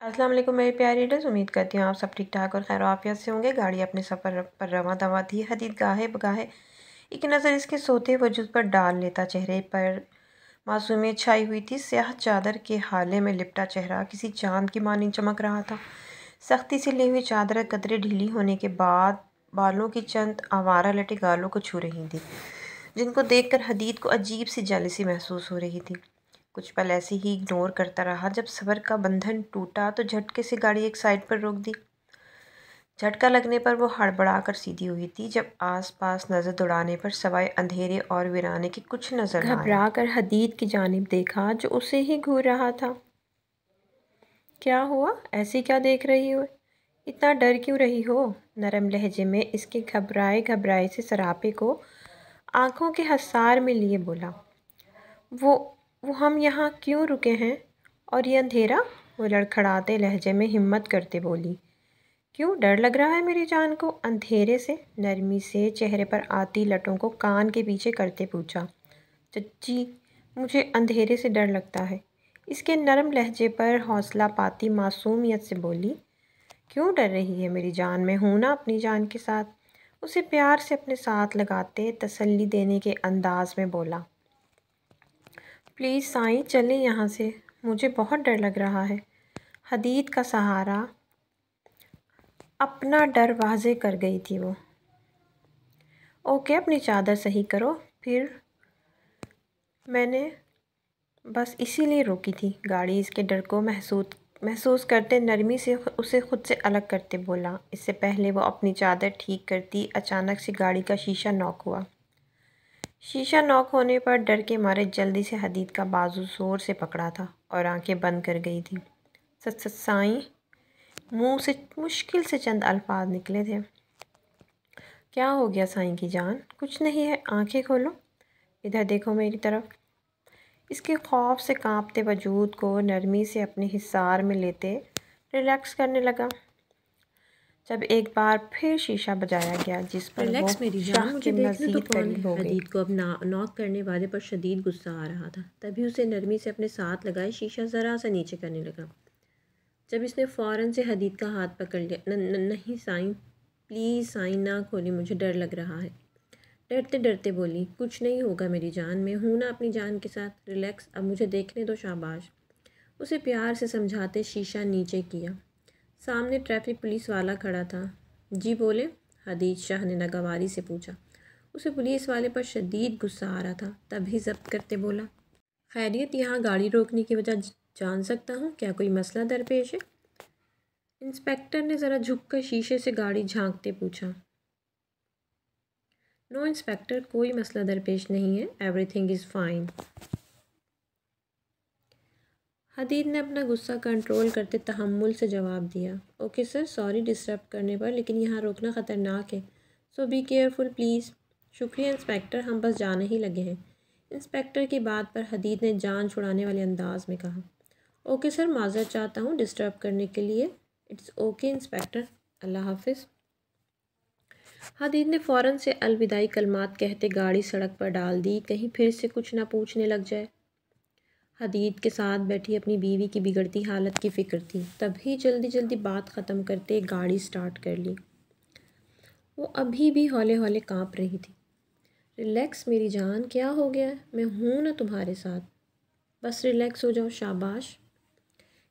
अस्सलाम वालेकुम मेरे प्यारे रीडर्स। उम्मीद करती हूँ आप सब ठीक ठाक और खैर आफियत से होंगे। गाड़ी अपने सफ़र पर रवां दवा थी। हदीद गाहे बगाहे एक नज़र इसके सोते वजूद पर डाल लेता। चेहरे पर मासूमियत छाई हुई थी। स्याह चादर के हाले में लिपटा चेहरा किसी चांद की मानी चमक रहा था। सख्ती से ली हुई चादर कतरे ढीली होने के बाद बालों की चंद आवारा लटे गालों को छू रही थी, जिनको देखकर हदीद को अजीब सी जेलसी महसूस हो रही थी। कुछ पल ऐसे ही इग्नोर करता रहा। जब सब्र का बंधन टूटा तो झटके से गाड़ी एक साइड पर रोक दी। झटका लगने पर वो हड़बड़ाकर सीधी हुई थी। जब आसपास नज़र दौड़ाने पर सवाए अंधेरे और वीराने के कुछ नज़र न आया। घबरा कर हदीद की जानिब देखा जो उसे ही घूर रहा था। क्या हुआ? ऐसी क्या देख रही हो? इतना डर क्यों रही हो? नरम लहजे में इसके घबराए घबराए से सरापे को आंखों के हसार में लिए बोला। वो वो हम यहाँ क्यों रुके हैं? और ये अंधेरा? वो लड़खड़ाते लहजे में हिम्मत करते बोली। क्यों डर लग रहा है मेरी जान को? अंधेरे से नरमी से चेहरे पर आती लटों को कान के पीछे करते पूछा। चच्ची, मुझे अंधेरे से डर लगता है। इसके नरम लहजे पर हौसला पाती मासूमियत से बोली। क्यों डर रही है मेरी जान? मैं हूं ना अपनी जान के साथ। उसे प्यार से अपने साथ लगाते तसल्ली देने के अंदाज में बोला। प्लीज़ साईं चले यहाँ से, मुझे बहुत डर लग रहा है। हदीद का सहारा अपना डर वाज़े कर गई थी वो। ओके अपनी चादर सही करो। फिर मैंने बस इसीलिए रोकी थी। गाड़ी इसके डर को महसूस करते नरमी से उसे खुद से अलग करते बोला। इससे पहले वो अपनी चादर ठीक करती अचानक से गाड़ी का शीशा नॉक हुआ। शीशा नॉक होने पर डर के मारे जल्दी से हदीद का बाजू जोर से पकड़ा था और आंखें बंद कर गई थी। सच सच साईं, मुंह से मुश्किल से चंद अल्फाज निकले थे। क्या हो गया साईं की जान? कुछ नहीं है, आंखें खोलो, इधर देखो मेरी तरफ। इसके खौफ से कांपते वजूद को नरमी से अपने हिसार में लेते रिलैक्स करने लगा। जब एक बार फिर शीशा बजाया गया जिस पर वो रिलैक्स मेरी जान, शाह के मुझे देखने तो मज़ीद कौन है। करीब हो गई। हदीद को अब नॉक करने वाले पर शदीद गुस्सा आ रहा था। तभी उसे नरमी से अपने साथ लगाए शीशा ज़रा सा नीचे करने लगा। जब इसने फ़ौरन से हदीद का हाथ पकड़ लिया। नहीं साईं, प्लीज़ साईं ना खोली, मुझे डर लग रहा है। डरते डरते बोली। कुछ नहीं होगा मेरी जान, मैं हूँ ना अपनी जान के साथ। रिलैक्स, अब मुझे देखने दो, शाबाश। उसे प्यार से समझाते शीशा नीचे किया। सामने ट्रैफिक पुलिस वाला खड़ा था। जी बोले? हदीद शाह ने नागवारी से पूछा। उसे पुलिस वाले पर शदीद गुस्सा आ रहा था। तभी जब्त करते बोला। खैरियत, यहाँ गाड़ी रोकने की वजह जान सकता हूँ? क्या कोई मसला दरपेश है? इंस्पेक्टर ने ज़रा झुककर शीशे से गाड़ी झांकते पूछा। नो इंस्पेक्टर, कोई मसला दरपेश नहीं है, एवरीथिंग इज़ फाइन। हदीद ने अपना गुस्सा कंट्रोल करते तहम्मुल से जवाब दिया। ओके सर, सॉरी डिस्टर्ब करने पर, लेकिन यहाँ रोकना ख़तरनाक है, सो बी केयरफुल प्लीज़। शुक्रिया इंस्पेक्टर, हम बस जाने ही लगे हैं। इंस्पेक्टर की बात पर हदीद ने जान छुड़ाने वाले अंदाज में कहा। ओके सर, माज़रत चाहता हूँ डिस्टर्ब करने के लिए। इट्स ओके इंस्पेक्टर, अल्लाह हाफिज़। हदीद ने फ़ौरन से अलविदाई कलमात कहते गाड़ी सड़क पर डाल दी, कहीं फिर से कुछ ना पूछने लग जाए। हदीद के साथ बैठी अपनी बीवी की बिगड़ती हालत की फ़िक्र थी। तभी जल्दी जल्दी बात ख़त्म करते गाड़ी स्टार्ट कर ली। वो अभी भी हौले हौले काँप रही थी। रिलैक्स मेरी जान, क्या हो गया है? मैं हूँ ना तुम्हारे साथ, बस रिलैक्स हो जाओ, शाबाश।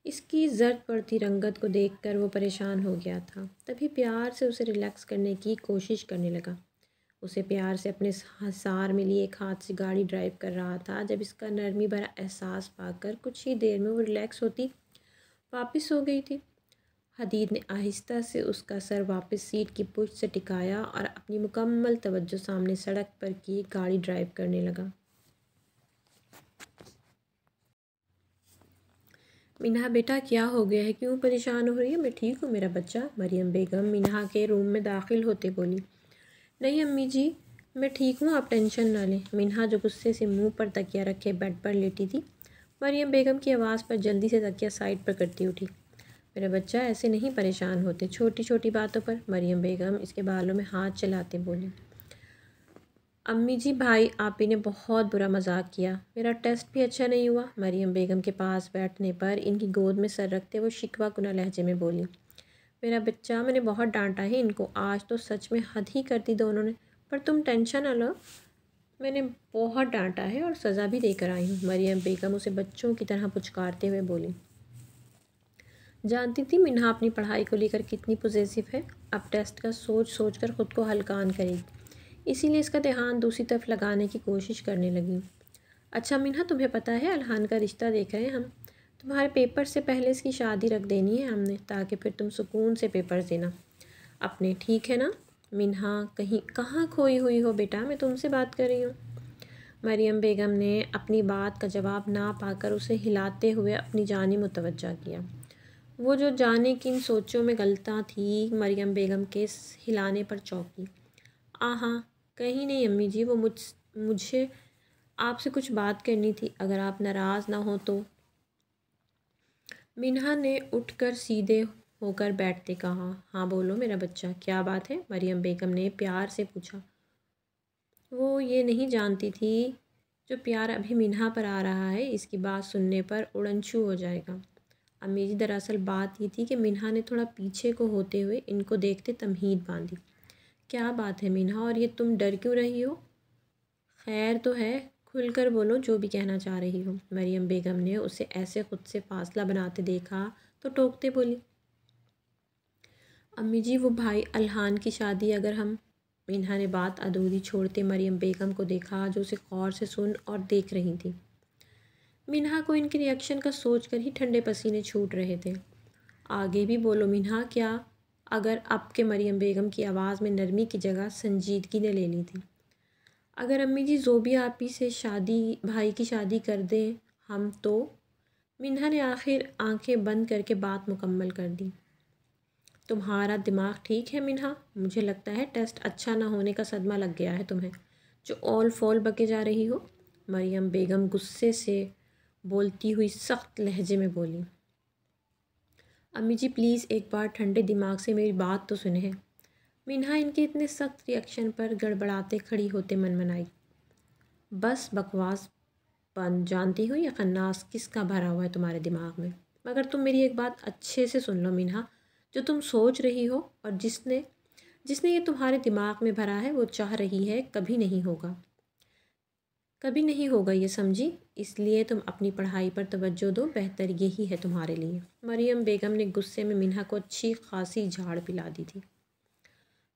इसकी जर्द पड़ती रंगत को देखकर वो परेशान हो गया था। तभी प्यार से उसे रिलैक्स करने की कोशिश करने लगा। उसे प्यार से अपने हसार में लिए एक हाथ से गाड़ी ड्राइव कर रहा था। जब इसका नरमी भरा एहसास पाकर कुछ ही देर में वो रिलैक्स होती वापस हो गई थी। हदीद ने आहिस्ता से उसका सर वापस सीट की पुश्त से टिकाया और अपनी मुकम्मल तवज्जो सामने सड़क पर की गाड़ी ड्राइव करने लगा। मिनहा बेटा, क्या हो गया है? क्यों परेशान हो रही है? मैं ठीक हूँ मेरा बच्चा, मरियम बेगम मिनहा के रूम में दाखिल होते बोली। नहीं अम्मी जी, मैं ठीक हूँ, आप टेंशन ना लें। मिनहा जो गुस्से से मुंह पर तकिया रखे बेड पर लेटी थी, मरियम बेगम की आवाज़ पर जल्दी से तकिया साइड पर करती उठी। मेरा बच्चा, ऐसे नहीं परेशान होते छोटी छोटी बातों पर। मरियम बेगम इसके बालों में हाथ चलाते बोली। अम्मी जी, भाई आप ही ने बहुत बुरा मजाक किया। मेरा टेस्ट भी अच्छा नहीं हुआ। मरियम बेगम के पास बैठने पर इनकी गोद में सर रखते वो शिकवा कुना लहजे में बोली, मेरा बच्चा, मैंने बहुत डांटा है इनको, आज तो सच में हद ही कर दी दोनों ने। पर तुम टेंशन न लो, मैंने बहुत डांटा है और सज़ा भी देकर आई हूँ। मरियम बेगम उसे बच्चों की तरह पुचकारते हुए बोली। जानती थी मिन्हा अपनी पढ़ाई को लेकर कितनी पॉजिटिव है। अब टेस्ट का सोच सोच कर ख़ुद को हल्कान करेगी, इसीलिए इसका ध्यान दूसरी तरफ लगाने की कोशिश करने लगी। अच्छा मिन्हा, तुम्हें पता है अल्हान का रिश्ता देख रहे हैं हम। तुम्हारे पेपर से पहले इसकी शादी रख देनी है हमने, ताकि फिर तुम सुकून से पेपर्स देना अपने, ठीक है ना। मिन्हा कहीं कहाँ खोई हुई हो बेटा, मैं तुमसे बात कर रही हूँ। मरियम बेगम ने अपनी बात का जवाब ना पाकर उसे हिलाते हुए अपनी जानिब मुतवज्जा किया। वो जो जाने किन सोचों में गलता थी, मरियम बेगम के हिलाने पर चौंकी। आहा, कहीं नहीं अम्मी जी, वो मुझे आपसे कुछ बात करनी थी, अगर आप नाराज़ ना हो तो। मिन्हा ने उठकर सीधे होकर बैठते कहा, हाँ बोलो मेरा बच्चा, क्या बात है। मरियम बेगम ने प्यार से पूछा। वो ये नहीं जानती थी जो प्यार अभी मिन्हा पर आ रहा है इसकी बात सुनने पर उड़नछू हो जाएगा। अम्मी जी, दरअसल बात ये थी कि मिन्हा ने थोड़ा पीछे को होते हुए इनको देखते तमहीद बांधी। क्या बात है मिन्हा, और ये तुम डर क्यों रही हो? खैर तो है, खुलकर बोलो जो भी कहना चाह रही हो। मरियम बेगम ने उसे ऐसे खुद से फासला बनाते देखा तो टोकते बोली, अम्मी जी वो भाई अल्हान की शादी अगर हम। मिन्हा ने बात अधूरी छोड़ते मरियम बेगम को देखा जो उसे गौर से सुन और देख रही थी। मिन्हा को इनके रिएक्शन का सोचकर ही ठंडे पसीने छूट रहे थे। आगे भी बोलो मिन्हा, क्या अगर अब के मरियम बेगम की आवाज़ में नरमी की जगह संजीदगी ने ले ली थी। अगर अम्मी जी जोबी आपी से शादी, भाई की शादी कर दें हम तो। मिन्हा ने आखिर आंखें बंद करके बात मुकम्मल कर दी। तुम्हारा दिमाग ठीक है मिन्हा, मुझे लगता है टेस्ट अच्छा ना होने का सदमा लग गया है तुम्हें, जो ऑल फॉल बके जा रही हो। मरियम बेगम गुस्से से बोलती हुई सख्त लहजे में बोली। अम्मी जी प्लीज़ एक बार ठंडे दिमाग से मेरी बात तो सुने। मिन्हा इनके इतने सख्त रिएक्शन पर गड़बड़ाते खड़ी होते मनमनाई। बस बकवास बंद, जानती हो ये खन्नास किसका भरा हुआ है तुम्हारे दिमाग में। मगर तुम मेरी एक बात अच्छे से सुन लो मिन्हा, जो तुम सोच रही हो और जिसने जिसने ये तुम्हारे दिमाग में भरा है वो चाह रही है कभी नहीं होगा, कभी नहीं होगा ये, समझी। इसलिए तुम अपनी पढ़ाई पर तवज्जो दो, बेहतर यही है तुम्हारे लिए। मरियम बेगम ने गुस्से में मिन्हा को अच्छी खासी झाड़ पिला दी थी।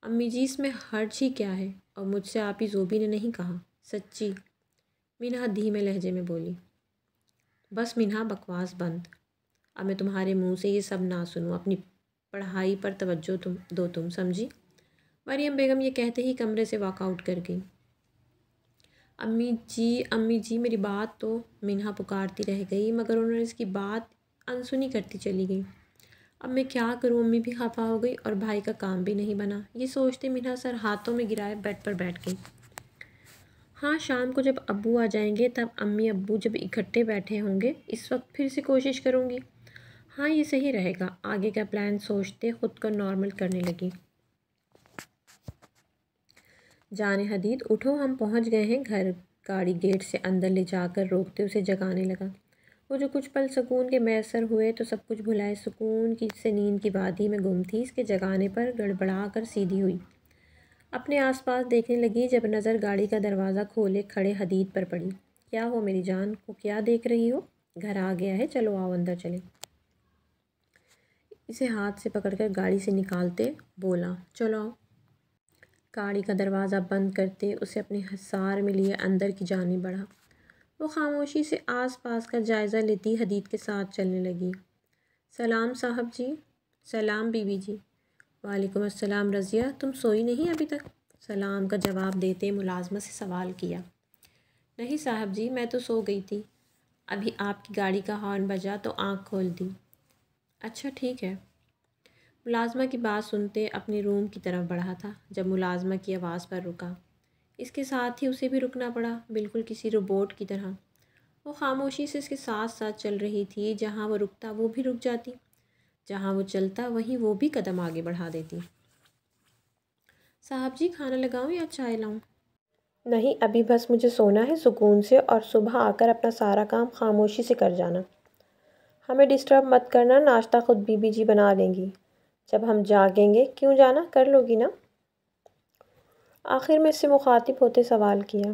अम्मी जी इसमें हर्ज ही क्या है, और मुझसे आप ही जोबी ने नहीं कहा, सच्ची। मिन्हा धीमे लहजे में बोली। बस मिन्हा बकवास बंद, अब मैं तुम्हारे मुंह से ये सब ना सुनूं, अपनी पढ़ाई पर तवज्जो तुम समझी। मरियम बेगम ये कहते ही कमरे से वॉकआउट कर गई। अम्मी जी मेरी बात तो। मिन्हा पुकारती रह गई मगर उन्होंने इसकी बात अनसुनी करती चली गई। अब मैं क्या करूं, अम्मी भी खफा हो गई और भाई का काम भी नहीं बना। ये सोचते मिन्हा सर हाथों में गिराए बेड पर बैठ गई। हाँ, शाम को जब अब्बू आ जाएंगे तब अम्मी अब्बू जब इकट्ठे बैठे होंगे इस वक्त फिर से कोशिश करूँगी। हाँ ये सही रहेगा। आगे का प्लान सोचते ख़ुद को नॉर्मल करने लगी। जाने हदीद उठो, हम पहुँच गए हैं घर। गाड़ी गेट से अंदर ले जाकर रोकते उसे जगाने लगा। वो जो कुछ पल सुकून के मैसर हुए तो सब कुछ भुलाए सुकून की से नींद की वादी में गुम थी। इसके जगाने पर गड़बड़ा कर सीधी हुई, अपने आसपास देखने लगी जब नज़र गाड़ी का दरवाज़ा खोले खड़े हदीद पर पड़ी। क्या हो मेरी जान, को क्या देख रही हो? घर आ गया है, चलो आओ अंदर चले। इसे हाथ से पकड़कर गाड़ी से निकालते बोला, चलो आओ। गाड़ी का दरवाज़ा बंद करते उसे अपने हसार में लिए अंदर की जानिब बढ़ा। वो खामोशी से आसपास का जायज़ा लेती हदीद के साथ चलने लगी। सलाम साहब जी। सलाम बीवी जी। वालेकुम अस्सलाम रज़िया, तुम सोई नहीं अभी तक? सलाम का जवाब देते मुलाजमा से सवाल किया। नहीं साहब जी, मैं तो सो गई थी, अभी आपकी गाड़ी का हॉर्न बजा तो आँख खोल दी। अच्छा ठीक है। मुलाजमा की बात सुनते अपने रूम की तरफ बढ़ा था जब मुलाजमा की आवाज़ पर रुका। इसके साथ ही उसे भी रुकना पड़ा, बिल्कुल किसी रोबोट की तरह। वो खामोशी से इसके साथ साथ चल रही थी। जहाँ वो रुकता वो भी रुक जाती, जहाँ वो चलता वहीं वो भी कदम आगे बढ़ा देती। साहब जी खाना लगाऊं या चाय लाऊं? नहीं, अभी बस मुझे सोना है सुकून से और सुबह आकर अपना सारा काम खामोशी से कर जाना। हमें डिस्टर्ब मत करना, नाश्ता खुद बीबी जी बना देंगी। जब हम जागेंगे क्यों जाना, कर लोगी ना? आखिर में इससे मुखातिब होते सवाल किया।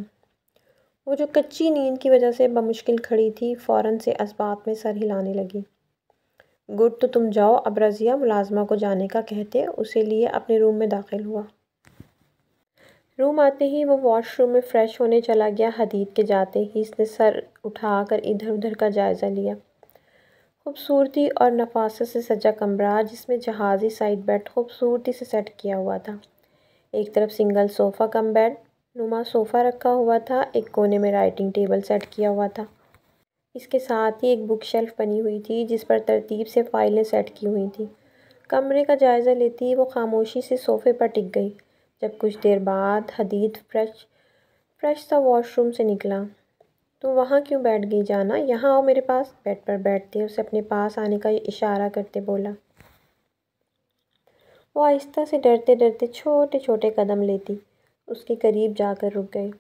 वो जो कच्ची नींद की वजह से बमुश्किल खड़ी थी फ़ौरन से असबाब में सर हिलाने लगी। गुड, तो तुम जाओ। अब रज़िया मुलाजमा को जाने का कहते उसे लिए अपने रूम में दाखिल हुआ। रूम आते ही वो वॉशरूम में फ़्रेश होने चला गया। हदीद के जाते ही इसने सर उठाकर इधर उधर का जायज़ा लिया। खूबसूरती और नफासत से सजा कमरा जिसमें जहाज़ी साइड बेड खूबसूरती से सेट किया हुआ था। एक तरफ सिंगल सोफ़ा कम बेड नुमा सोफ़ा रखा हुआ था, एक कोने में राइटिंग टेबल सेट किया हुआ था। इसके साथ ही एक बुक शेल्फ बनी हुई थी जिस पर तरतीब से फ़ाइलें सेट की हुई थी। कमरे का जायज़ा लेती ही वो खामोशी से सोफ़े पर टिक गई। जब कुछ देर बाद हदीद फ्रेश सा वॉशरूम से निकला। तो वहाँ क्यों बैठ गई जाना, यहाँ आओ मेरे पास। बेड पर बैठते उसे अपने पास आने का इशारा करते बोला। वो आहिस्ता से डरते डरते छोटे छोटे कदम लेती उसके करीब जाकर रुक गए।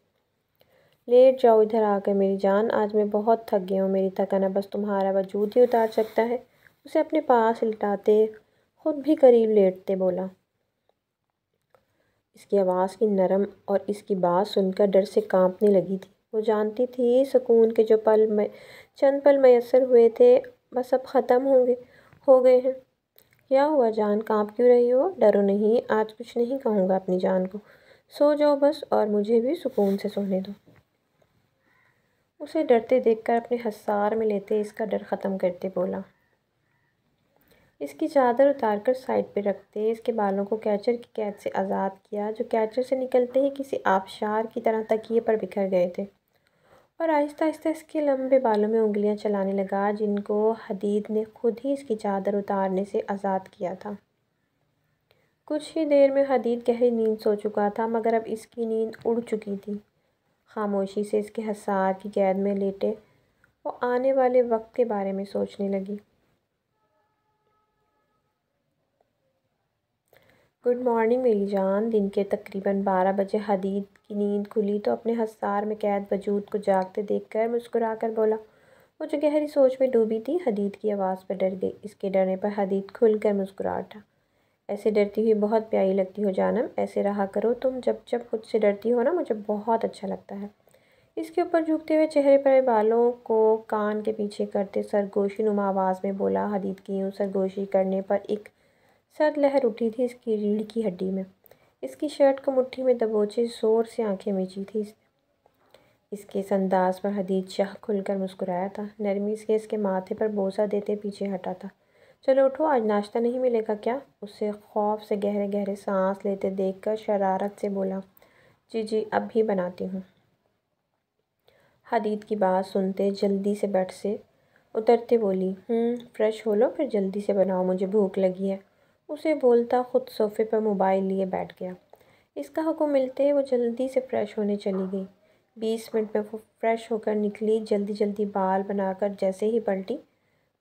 लेट जाओ इधर आकर मेरी जान, आज मैं बहुत थक गया हूँ, मेरी थकान बस तुम्हारा वजूद ही उतार सकता है। उसे अपने पास लिटाते खुद भी करीब लेटते बोला। इसकी आवाज़ की नरम और इसकी बात सुनकर डर से कांपने लगी थी। वो जानती थी सुकून के जो चंद पल मैसर हुए थे बस अब ख़त्म हो गए हैं। क्या हुआ जान, कांप क्यों रही हो? डरो नहीं, आज कुछ नहीं कहूँगा अपनी जान को। सो जाओ बस और मुझे भी सुकून से सोने दो। उसे डरते देखकर अपने हसार में लेते इसका डर ख़त्म करते बोला। इसकी चादर उतारकर साइड पे रखते इसके बालों को कैचर की कैद से आज़ाद किया जो कैचर से निकलते ही किसी आबशार की तरह तकिए पर बिखर गए थे, और आहिस्ता आहिस्ता इसके लंबे बालों में उंगलियां चलाने लगा जिनको हदीद ने खुद ही इसकी चादर उतारने से आज़ाद किया था। कुछ ही देर में हदीद गहरी नींद सो चुका था, मगर अब इसकी नींद उड़ चुकी थी। खामोशी से इसके हसार की कैद में लेटे वो आने वाले वक्त के बारे में सोचने लगी। गुड मॉर्निंग मेरी जान। दिन के तकरीबन 12 बजे हदीद की नींद खुली तो अपने हसार में कैद वजूद को जागते देखकर मुस्कुरा कर बोला। वो जो गहरी सोच में डूबी थी हदीद की आवाज़ पर डर गई। इसके डरने पर हदीद खुलकर मुस्कुरा उठा। ऐसे डरती हुई बहुत प्यारी लगती हो जानम, ऐसे रहा करो तुम। जब जब मुझसे डरती हो ना मुझे बहुत अच्छा लगता है। इसके ऊपर झुकते हुए चेहरे पर बालों को कान के पीछे करते सरगोशी नुमा आवाज़ में बोला। हदीद की यूँ सरगोशी करने पर एक सर्द लहर उठी थी इसकी रीढ़ की हड्डी में। इसकी शर्ट को मुट्ठी में दबोचे ज़ोर से आंखें मीची थी इसके इस अंदाज पर हदीद शाह खुलकर मुस्कुराया था। नरमी से इसके माथे पर बोसा देते पीछे हटा था। चलो उठो, आज नाश्ता नहीं मिलेगा क्या? उससे खौफ से गहरे गहरे सांस लेते देखकर शरारत से बोला। जी जी अब भी बनाती हूँ। हदीद की बात सुनते जल्दी से बेड से उतरते बोली, फ्रेश हो लो फिर जल्दी से बनाओ, मुझे भूख लगी है। उसे बोलता खुद सोफ़े पर मोबाइल लिए बैठ गया। इसका हुक्म मिलते ही वो जल्दी से फ़्रेश होने चली गई। 20 मिनट में वो फ़्रेश होकर निकली। जल्दी जल्दी बाल बनाकर जैसे ही पलटी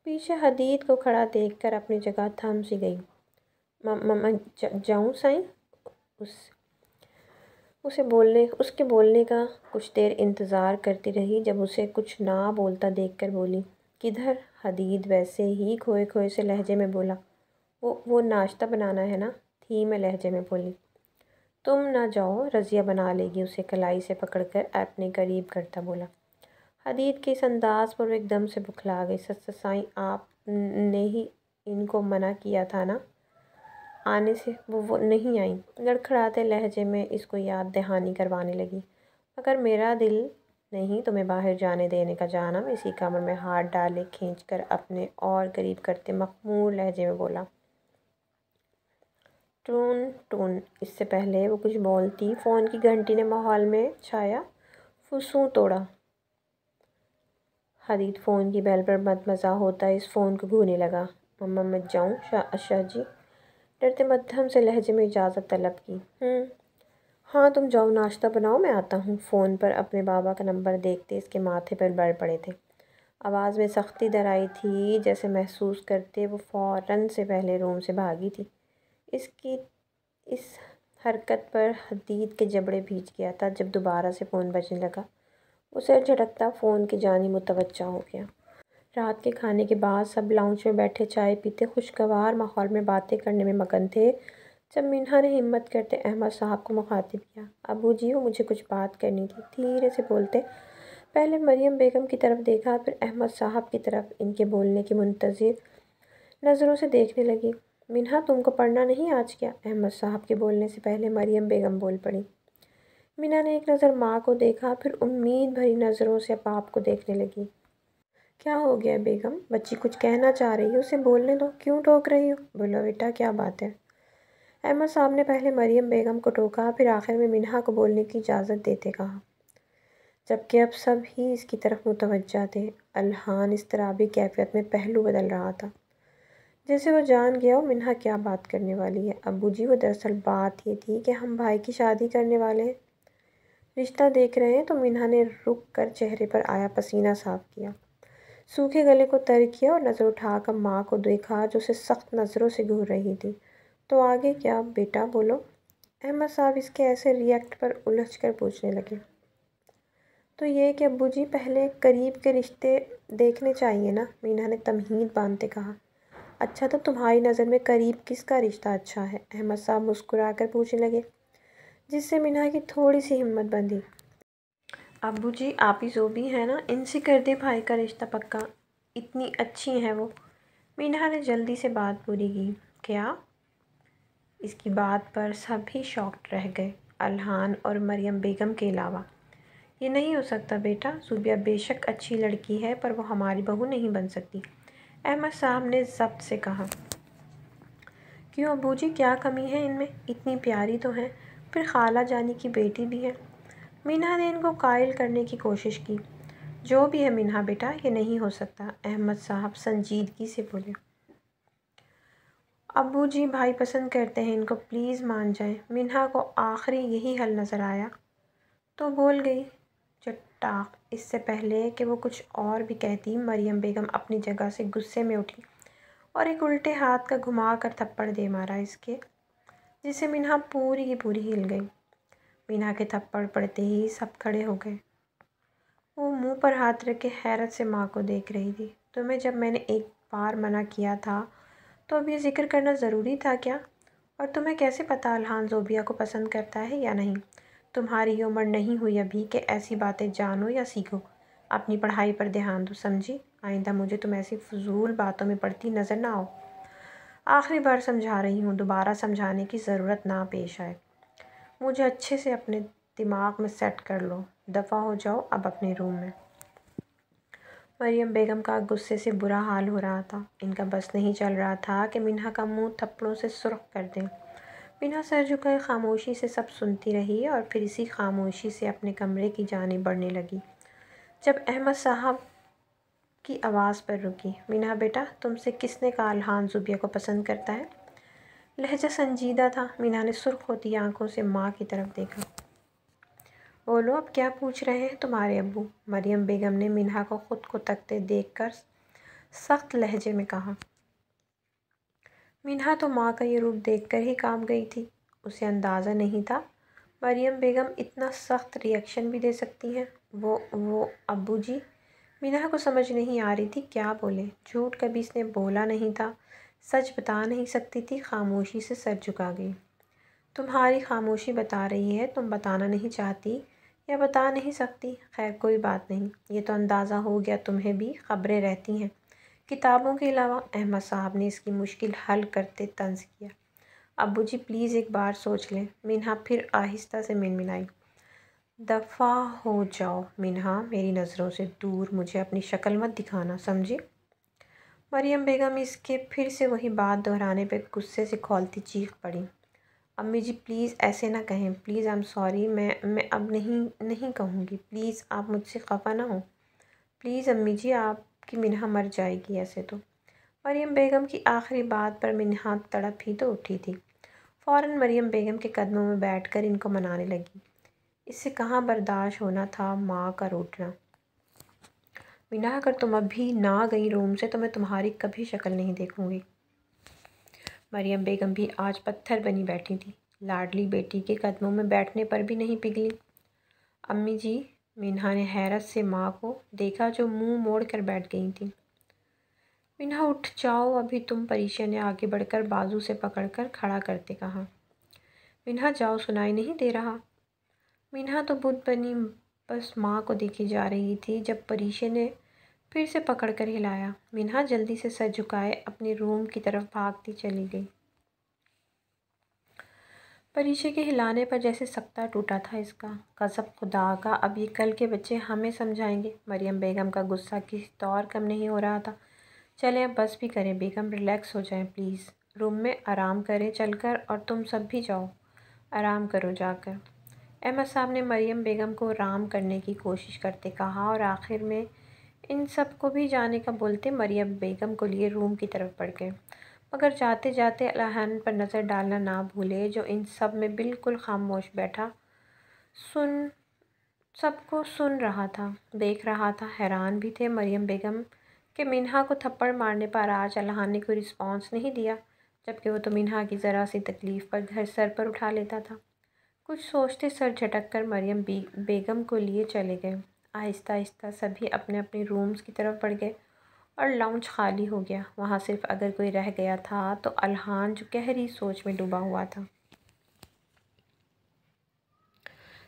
पीछे हदीद को खड़ा देखकर अपनी जगह थम सी गई। मम्मा जाऊँ साईं? उसके बोलने का कुछ देर इंतज़ार करती रही। जब उसे कुछ ना बोलता देखकर बोली, किधर? हदीद वैसे ही खोए खोए से लहजे में बोला, वो नाश्ता बनाना है ना, थी मैं लहजे में बोली। तुम ना जाओ, रज़िया बना लेगी। उसे कलाई से पकड़कर अपने करीब करता बोला। हदीद के इस अंदाज़ पर वो एकदम से बुखला गई। सच साईं, आपने ही इनको मना किया था ना आने से, वो नहीं आई। लड़खड़ाते लहजे में इसको याद दहानी करवाने लगी। मगर मेरा दिल नहीं तुम्हें बाहर जाने देने का जानम। इसी कमर में हाथ डाले खींचकर अपने और करीब करते मखमूर लहजे में बोला। टून टून। इससे पहले वो कुछ बोलती फ़ोन की घंटी ने माहौल में छाया फुसूं तोड़ा। हदीद फ़ोन की बेल पर मदमज़ा होता इस फ़ोन को घूने लगा। मम्मा मैं जाऊँ? अच्छा जी। डरते मध्यम से लहजे में इजाज़त तलब की। हाँ तुम जाओ, नाश्ता बनाओ, मैं आता हूँ। फ़ोन पर अपने बाबा का नंबर देखते इसके माथे पर बढ़ पड़े थे। आवाज़ में सख्ती दर आई थी, जैसे महसूस करते वो फ़ौरन से पहले रूम से भागी थी। इसकी इस हरकत पर हदीद के जबड़े भीज गया था। जब दोबारा से फ़ोन बजने लगा, उसे झटकता फ़ोन की जानिब मुतवज्जा हो गया। रात के खाने के बाद सब लाउंज में बैठे चाय पीते खुशगवार माहौल में बातें करने में मगन थे, जब मिन्हा ने हिम्मत करते अहमद साहब को मुखातिब किया। अबू जी, वो मुझे कुछ बात करनी थी, धीरे से बोलते। पहले मरियम बेगम की तरफ देखा, फिर अहमद साहब की तरफ। इनके बोलने की मुंतज़िर नज़रों से देखने लगी। मिन्हा, तुमको पढ़ना नहीं आज क्या? अहमद साहब के बोलने से पहले मरियम बेगम बोल पड़ी। मिन्हा ने एक नज़र माँ को देखा, फिर उम्मीद भरी नज़रों से बाप को देखने लगी। क्या हो गया बेगम? बच्ची कुछ कहना चाह रही है, उसे बोलने दो, क्यों टोक रही हो? बोलो बेटा, क्या बात है? अहमद साहब ने पहले मरियम बेगम को टोका, फिर आखिर में मिन्हा को बोलने की इजाज़त देते कहा, जबकि अब सब ही इसकी तरफ मुतवज्जा थे। अल्हान इस तरह कैफियत में पहलू बदल रहा था, जैसे वो जान गया हो मिन्हा क्या बात करने वाली है। अब्बू जी, वो दरअसल बात ये थी कि हम भाई की शादी करने वाले हैं, रिश्ता देख रहे हैं। तो मिन्हा ने रुक कर चेहरे पर आया पसीना साफ किया, सूखे गले को तर किया और नज़र उठाकर माँ को देखा, जो उसे सख्त नज़रों से घूर रही थी। तो आगे क्या बेटा, बोलो? अहमद साहब इसके ऐसे रिएक्ट पर उलझ कर पूछने लगे। तो ये कि अब्बू जी, पहले करीब के रिश्ते देखने चाहिए ना, मीना ने तमहीद बांधते कहा। अच्छा, तो तुम्हारी नज़र में करीब किसका रिश्ता अच्छा है? अहमद साहब मुस्कुरा कर पूछने लगे, जिससे मीना की थोड़ी सी हिम्मत बंधी। अब्बू जी, आप ही जो भी हैं ना, इनसे कर दे भाई का रिश्ता पक्का, इतनी अच्छी हैं वो। मीना ने जल्दी से बात पूरी की। क्या? इसकी बात पर सभी शॉक्ड रह गए, अल्हान और मरियम बेगम के अलावा। ये नहीं हो सकता बेटा, सूबिया बेशक अच्छी लड़की है, पर वो हमारी बहू नहीं बन सकती, अहमद साहब ने ज़ब्त से कहा। क्यों अब्बू जी, क्या कमी है इनमें? इतनी प्यारी तो हैं, फिर खाला जानी की बेटी भी है। मीना ने इनको कायल करने की कोशिश की। जो भी है मिन्हा बेटा, ये नहीं हो सकता, अहमद साहब संजीदगी से बोले। अब्बू जी, भाई पसंद करते हैं इनको, प्लीज़ मान जाएं। मिन्हा को आखिरी यही हल नज़र आया तो बोल गई चट्टाक। इससे पहले कि वो कुछ और भी कहती, मरियम बेगम अपनी जगह से गुस्से में उठी और एक उल्टे हाथ का घुमा कर थप्पड़ दे मारा इसके, जिससे मिन्हा पूरी की पूरी हिल गई। मिन्हा के थप्पड़ पड़ते ही सब खड़े हो गए। वो मुंह पर हाथ रख के हैरत से माँ को देख रही थी। तुम्हें जब मैंने एक बार मना किया था, तो अब ये जिक्र करना ज़रूरी था क्या? और तुम्हें कैसे पता अल्हान ज़ोबिया को पसंद करता है या नहीं? तुम्हारी ये उम्र नहीं हुई अभी कि ऐसी बातें जानो या सीखो। अपनी पढ़ाई पर ध्यान दो, समझी? आइंदा मुझे तुम ऐसी फजूल बातों में पड़ती नज़र ना आओ। आखिरी बार समझा रही हूँ, दोबारा समझाने की ज़रूरत ना पेश आए। मुझे अच्छे से अपने दिमाग में सेट कर लो। दफ़ा हो जाओ अब अपने रूम में। मरियम बेगम का गुस्से से बुरा हाल हो रहा था। इनका बस नहीं चल रहा था कि मिन्हा का मुंह थप्पड़ों से सुर्ख कर दें। मिन्हा सर झुकाए खामोशी से सब सुनती रही और फिर इसी खामोशी से अपने कमरे की जानिब बढ़ने लगी, जब अहमद साहब की आवाज़ पर रुकी। मिन्हा बेटा, तुमसे किसने कहा अल्हान ज़ुबिया को पसंद करता है? लहजा संजीदा था। मिन्हा ने सुर्ख होती आंखों से माँ की तरफ देखा। बोलो, अब क्या पूछ रहे हैं तुम्हारे अब्बू? मरियम बेगम ने मिन्हा को खुद को तकते देखकर सख्त लहजे में कहा। मिन्हा तो माँ का ये रूप देखकर ही कांप गई थी। उसे अंदाज़ा नहीं था मरियम बेगम इतना सख्त रिएक्शन भी दे सकती हैं। वो अब्बू जी, मिन्हा को समझ नहीं आ रही थी क्या बोले। झूठ कभी इसने बोला नहीं था, सच बता नहीं सकती थी, खामोशी से सर झुका गई। तुम्हारी खामोशी बता रही है, तुम बताना नहीं चाहती या बता नहीं सकती। खैर कोई बात नहीं, ये तो अंदाज़ा हो गया तुम्हें भी खबरें रहती हैं किताबों के अलावा। अहमद साहब ने इसकी मुश्किल हल करते तंज किया। अब्बू जी प्लीज़ एक बार सोच लें। मिन्हा फिर आहिस्ता से मिनमिनाई। दफ़ा हो जाओ मिन्हा, मेरी नज़रों से दूर, मुझे अपनी शक्ल मत दिखाना, समझी? मरियम बेगम इसके फिर से वही बात दोहराने पर गुस्से से खौलती चीख पड़ी। अम्मी जी प्लीज़ ऐसे ना कहें, प्लीज़, आई एम सॉरी, मैं अब नहीं कहूँगी, प्लीज़ आप मुझसे खफा ना हो, प्लीज़ अम्मी जी, आपकी मिन्हा मर जाएगी ऐसे तो। मरियम बेगम की आखिरी बात पर मिन्हा तड़प ही तो उठी थी। फ़ौरन मरियम बेगम के कदमों में बैठकर इनको मनाने लगी। इससे कहाँ बर्दाश्त होना था माँ का रूठना। मिन्हा, अगर तुम अभी ना गई रूम से तो मैं तुम्हारी कभी शक्ल नहीं देखूँगी। मरियम बेगम भी आज पत्थर बनी बैठी थी। लाडली बेटी के कदमों में बैठने पर भी नहीं पिघली। अम्मी जी, मिन्हा ने हैरत से माँ को देखा जो मुंह मोड़ कर बैठ गई थी। मिन्हा उठ जाओ अभी तुम, परीक्षा ने आगे बढ़कर बाजू से पकड़कर खड़ा करते कहा। मिन्हा जाओ, सुनाई नहीं दे रहा। मिन्हा तो बुद्ध बनी बस माँ को देखी जा रही थी जब परीक्षा ने फिर से पकड़कर हिलाया। मिन्हा जल्दी से सर झुकाए अपने रूम की तरफ भागती चली गई। परीक्षा के हिलाने पर जैसे सकता टूटा था इसका। कसम खुदा का, अब ये कल के बच्चे हमें समझाएंगे। मरियम बेगम का गुस्सा किसी तौर कम नहीं हो रहा था। चलें अब बस भी करें बेगम, रिलैक्स हो जाएं प्लीज़। रूम में आराम करें चलकर, और तुम सब भी जाओ आराम करो जाकर। अहमद साहब ने मरियम बेगम को आराम करने की कोशिश करते कहा और आखिर में इन सब को भी जाने का बोलते मरियम बेगम को लिए रूम की तरफ बढ़ गए। मगर जाते जाते अलहन पर नज़र डालना ना भूले जो इन सब में बिल्कुल खामोश बैठा सबको सुन रहा था, देख रहा था। हैरान भी थे मरियम बेगम के मिन्हा को थप्पड़ मारने पर आज अलहान ने कोई रिस्पॉन्स नहीं दिया, जबकि वो तो मिन्हा की ज़रा सी तकलीफ़ पर घर सर पर उठा लेता था। कुछ सोचते सर झटक कर मरियम बेगम को लिए चले गए। आहिस्ता आहिस्ता सभी अपने अपने रूम्स की तरफ बढ़ गए और लाउंज खाली हो गया। वहाँ सिर्फ अगर कोई रह गया था तो अलहान, जो गहरी सोच में डूबा हुआ था।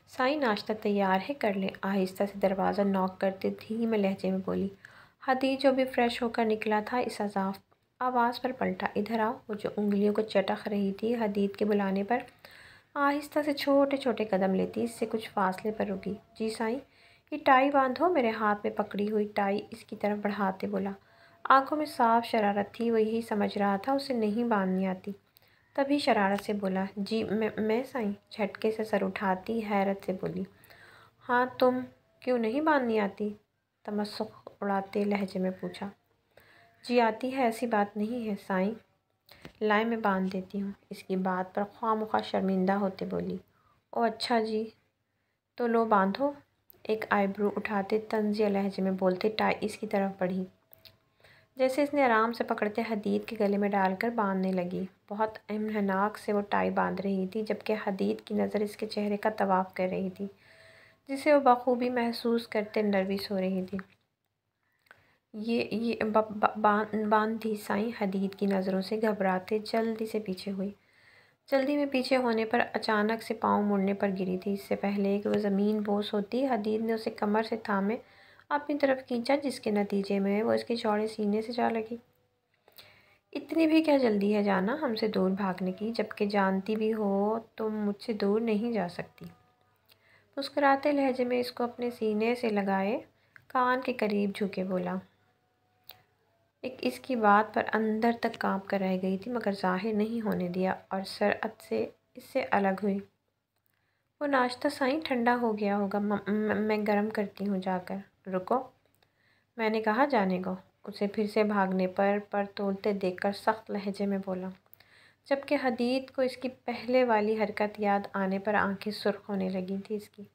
साईं, नाश्ता तैयार है, कर ले, आहिस्ता से दरवाज़ा नॉक करते धीमे लहजे में बोली। हदीज जो भी फ्रेश होकर निकला था इस आवाज़ पर पलटा। इधर आओ। वो जो उंगलियों को चटक रही थी हदीज के बुलाने पर आहिस्ता से छोटे छोटे कदम लेती इससे कुछ फासले पर रुकी। जी साईं, ये टाई बांधो। मेरे हाथ में पकड़ी हुई टाई इसकी तरफ बढ़ाते बोला। आंखों में साफ शरारत थी। वो यही समझ रहा था उसे नहीं बांधनी आती। तभी शरारत से बोला, जी मैं साईं। झटके से सर उठाती हैरत से बोली, हाँ तुम, क्यों नहीं बांधनी आती? तमस्सुक उड़ाते लहजे में पूछा। जी आती है, ऐसी बात नहीं है साईं। लाए मैं बांध देती हूँ। इसकी बात पर ख्वामुखा शर्मिंदा होते बोली। ओ अच्छा जी, तो लो बांधो। एक आईब्रो उठाते तंजिया लहजे में बोलते टाई इसकी तरफ बढ़ी, जैसे इसने आराम से पकड़ते हदीद के गले में डालकर बांधने लगी। बहुत इम्तनाक से वो टाई बांध रही थी, जबकि हदीद की नज़र इसके चेहरे का तवाफ़ कर रही थी, जिसे वो बखूबी महसूस करते नर्वस हो रही थी। ये बांध दी साईं। हदीद की नज़रों से घबराते जल्दी से पीछे हुई। जल्दी में पीछे होने पर अचानक से पाँव मुड़ने पर गिरी थी। इससे पहले कि वो ज़मीन बोस होती, हदीद ने उसे कमर से थामे अपनी तरफ खींचा, जिसके नतीजे में वो इसके चौड़े सीने से जा लगी। इतनी भी क्या जल्दी है जाना हमसे दूर भागने की, जबकि जानती भी हो तुम मुझसे दूर नहीं जा सकती। मुस्कुराते लहजे में इसको अपने सीने से लगाए कान के करीब झुके बोला। एक इसकी बात पर अंदर तक कांप कर रह गई थी, मगर जाहिर नहीं होने दिया और सरअत से इससे अलग हुई। वो नाश्ता साईं ठंडा हो गया होगा, मैं गरम करती हूँ जाकर। रुको, मैंने कहा जाने को। उसे फिर से भागने पर तोलते देखकर सख्त लहजे में बोला, जबकि हदीद को इसकी पहले वाली हरकत याद आने पर आंखें सुर्ख होने लगी थी इसकी।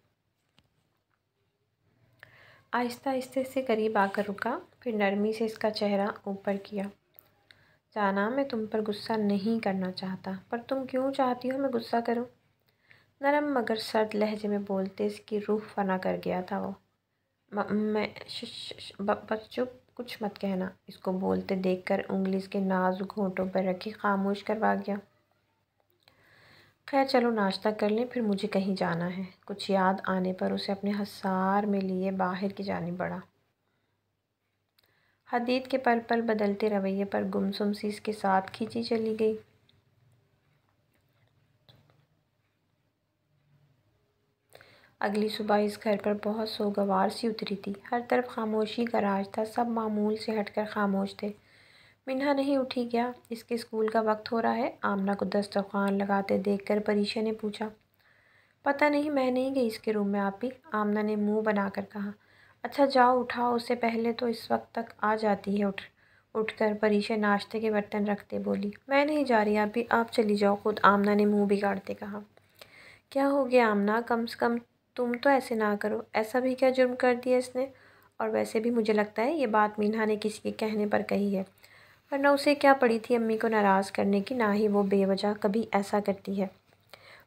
आहिस्ता आहिस्ता से करीब आकर रुका, फिर नरमी से इसका चेहरा ऊपर किया। जाना, मैं तुम पर गुस्सा नहीं करना चाहता, पर तुम क्यों चाहती हो मैं गुस्सा करूं? नरम मगर सर्द लहजे में बोलते इसकी रूह फना कर गया था वो। मैं बस चुप, कुछ मत कहना। इसको बोलते देखकर उंगली इसके नाजुक होंठों पर रखी खामोश करवा गया। खैर चलो नाश्ता कर लें, फिर मुझे कहीं जाना है। कुछ याद आने पर उसे अपने हसार में लिए बाहर की जानिब बढ़ा। हदीद के पल पल बदलते रवैये पर गुमसुम सी इसके साथ खींची चली गई। अगली सुबह इस घर पर बहुत सोगवार सी उतरी थी। हर तरफ खामोशी का राज था। सब मामूल से हटकर खामोश थे। मिन्हा नहीं उठी क्या? इसके स्कूल का वक्त हो रहा है। आमना को दस्तरखान लगाते देखकर परीक्षा ने पूछा। पता नहीं, मैं नहीं गई इसके रूम में आप ही, आमना ने मुंह बनाकर कहा। अच्छा जाओ उठाओ उसे, पहले तो इस वक्त तक आ जाती है। उठकर परीक्षा नाश्ते के बर्तन रखते बोली। मैं नहीं जा रही आप भी, आप चली जाओ खुद, आमना ने मुंह बिगाड़ते कहा। क्या हो गया आमना, कम से कम तुम तो ऐसे ना करो। ऐसा भी क्या जुर्म कर दिया इसने? और वैसे भी मुझे लगता है ये बात मीना ने किसी के कहने पर कही है, वरना उसे क्या पड़ी थी अम्मी को नाराज़ करने की। ना ही वो बेवजह कभी ऐसा करती है।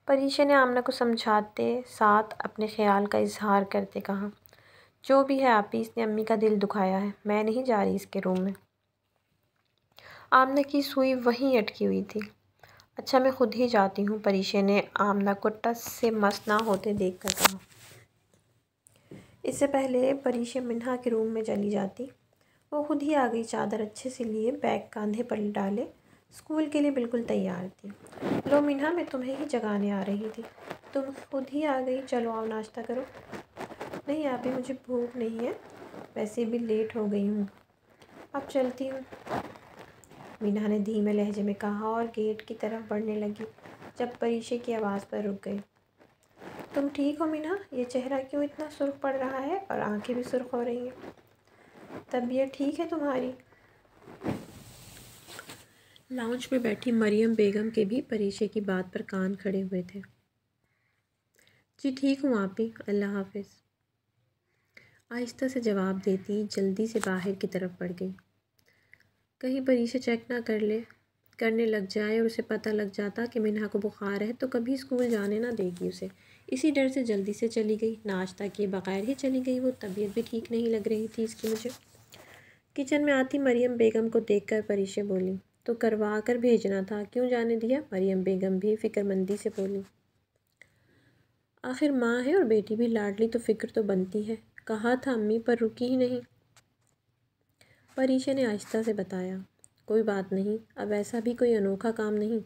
परीशा ने आमना को समझाते साथ अपने ख्याल का इजहार करते कहा, जो भी है आपी, इसने अम्मी का दिल दुखाया है, मैं नहीं जा रही इसके रूम में। आमना की सुई वहीं अटकी हुई थी। अच्छा मैं खुद ही जाती हूँ, परीशा ने आमना को टस से मस ना होते देखकर कहा। इससे पहले परीशा मिन्हा के रूम में चली जाती, वो खुद ही आ गई, चादर अच्छे से लिए, बैग कंधे पर डाले, स्कूल के लिए बिल्कुल तैयार थी। लो मिन्हा, मैं तुम्हें ही जगाने आ रही थी, तुम खुद ही आ गई, चलो आओ नाश्ता करो। नहीं आप ही, मुझे भूख नहीं है, वैसे भी लेट हो गई हूँ, अब चलती हूँ, मीना ने धीमे लहजे में कहा और गेट की तरफ बढ़ने लगी जब परीशा की आवाज़ पर रुक गई। तुम ठीक हो मीना? ये चेहरा क्यों इतना सुर्ख पड़ रहा है और आंखें भी सुर्ख हो रही हैं? तबीयत ठीक है तुम्हारी? लाउंज में बैठी मरियम बेगम के भी परीशा की बात पर कान खड़े हुए थे। जी ठीक हूँ आप ही, अल्लाह हाफिज़, आहिस्ता से जवाब देती जल्दी से बाहर की तरफ बढ़ गई। कहीं परीशा चेक ना करने लग जाए और उसे पता लग जाता कि मिन्हा को बुखार है तो कभी स्कूल जाने ना देगी उसे। इसी डर से जल्दी से चली गई, नाश्ता किए बगैर ही चली गई। वो तबीयत भी ठीक नहीं लग रही थी इसकी मुझे। किचन में आती मरियम बेगम को देखकर परीशा बोली, तो करवा कर भेजना था, क्यों जाने दिया? मरियम बेगम भी फिक्रमंदी से बोली, आखिर माँ है और बेटी भी लाडली तो फिक्र तो बनती है, कहा था अम्मी पर रुकी ही नहीं। परीशा ने आहिस्ता से बताया, कोई बात नहीं, अब ऐसा भी कोई अनोखा काम नहीं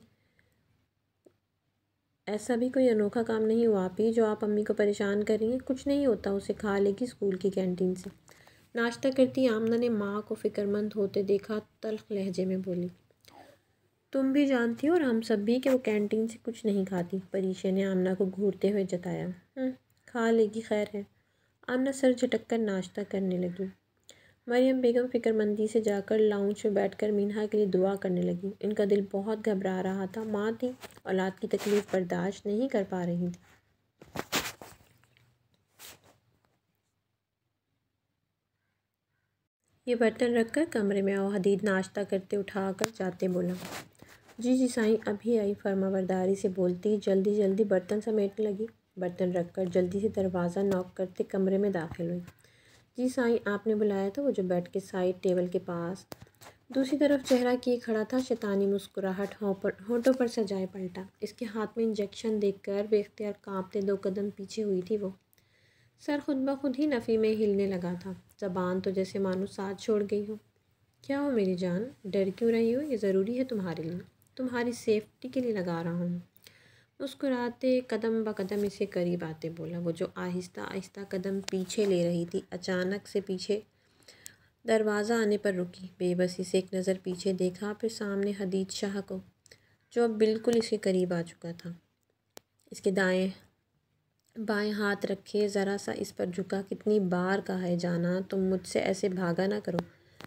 हुआ आप ही जो आप अम्मी को परेशान कर रही हैं। कुछ नहीं होता, उसे खा लेगी स्कूल की कैंटीन से। नाश्ता करती आमना ने माँ को फिक्रमंद होते देखा, तल्ख लहजे में बोली, तुम भी जानती हो और हम सब भी कि वो कैंटीन से कुछ नहीं खाती। परीशा ने आमना को घूरते हुए जताया, खा लेगी, खैर है। आमना सर झटक कर नाश्ता करने लगी। मरियम बेगम फिक्रमंदी से जाकर लाउंज में बैठकर मीना के लिए दुआ करने लगी। इनका दिल बहुत घबरा रहा था, माँ थी, औलाद की तकलीफ़ बर्दाश्त नहीं कर पा रही थी। ये बर्तन रखकर कमरे में आओ, हदीद नाश्ता करते उठाकर जाते बोला। जी साईं, अभी आई, फर्माबरदारी से बोलती जल्दी जल्दी बर्तन समेटने लगी। बर्तन रखकर जल्दी से दरवाज़ा नॉक करते कमरे में दाखिल हुई। जी साईं, आपने बुलाया था? वो जो बेड के साइड टेबल के पास दूसरी तरफ चेहरा किए खड़ा था, शैतानी मुस्कुराहट होंठों पर सजाए पलटा। इसके हाथ में इंजेक्शन देखकर बेख्तियार कांपते 2 कदम पीछे हुई थी वो। सर खुद ब खुद ही नफ़ी में हिलने लगा था, ज़बान तो जैसे मानो साथ छोड़ गई हो। क्या हो मेरी जान, डर क्यों रही हो? ये ज़रूरी है तुम्हारे लिए, तुम्हारी सेफ्टी के लिए लगा रहा हूँ। मुस्कुराते कदम ब कदम इसे करीब आते बोला। वो जो आहिस्ता आहिस्ता कदम पीछे ले रही थी, अचानक से पीछे दरवाज़ा आने पर रुकी। बेबसी से एक नज़र पीछे देखा, फिर सामने हदीद शाह को, जो अब बिल्कुल इसके करीब आ चुका था। इसके दाएं बाएं हाथ रखे, ज़रा सा इस पर झुका। कितनी बार कहा है जाना, तुम मुझसे ऐसे भागा ना करो,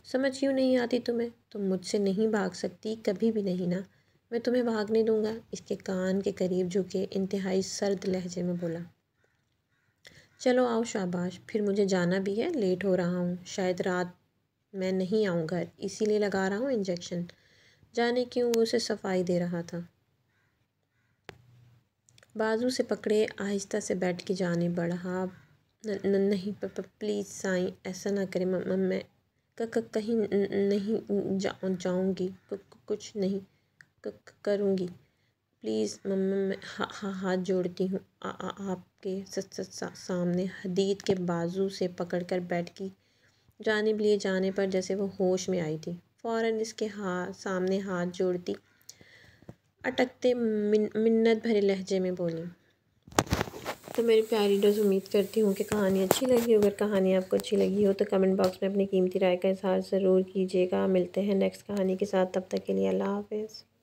समझ क्यों नहीं आती तुम्हें? तुम मुझसे नहीं भाग सकती, कभी भी नहीं ना, मैं तुम्हें भागने दूंगा। इसके कान के करीब झुके इंतहाई सर्द लहजे में बोला। चलो आओ, शाबाश, फिर मुझे जाना भी है, लेट हो रहा हूँ, शायद रात मैं नहीं आऊँ घर, इसीलिए लगा रहा हूँ इंजेक्शन। जाने क्यों वो उसे सफाई दे रहा था। बाजू से पकड़े आहिस्ता से बेड की जाने बढ़ा। नहीं प्लीज़ साईं, ऐसा ना करें, मैं कहीं नहीं जाऊँगी, कुछ नहीं करूँगी, प्लीज़ मम्मा, मैं हाथ जोड़ती हूँ आपके सामने। हदीद के बाजू से पकड़कर बेड की जानिब लिए जाने पर जैसे वो होश में आई थी, फ़ौरन इसके सामने हाथ जोड़ती अटकते मिन्नत भरे लहजे में बोली। तो मेरी प्यारी दोस्त, उम्मीद करती हूँ कि कहानी अच्छी लगी। अगर कहानी आपको अच्छी लगी हो तो कमेंट बॉक्स में अपनी कीमती राय का इज़हार ज़रूर कीजिएगा। मिलते हैं नेक्स्ट कहानी के साथ, तब तक के लिए अल्लाह हाफ़िज़।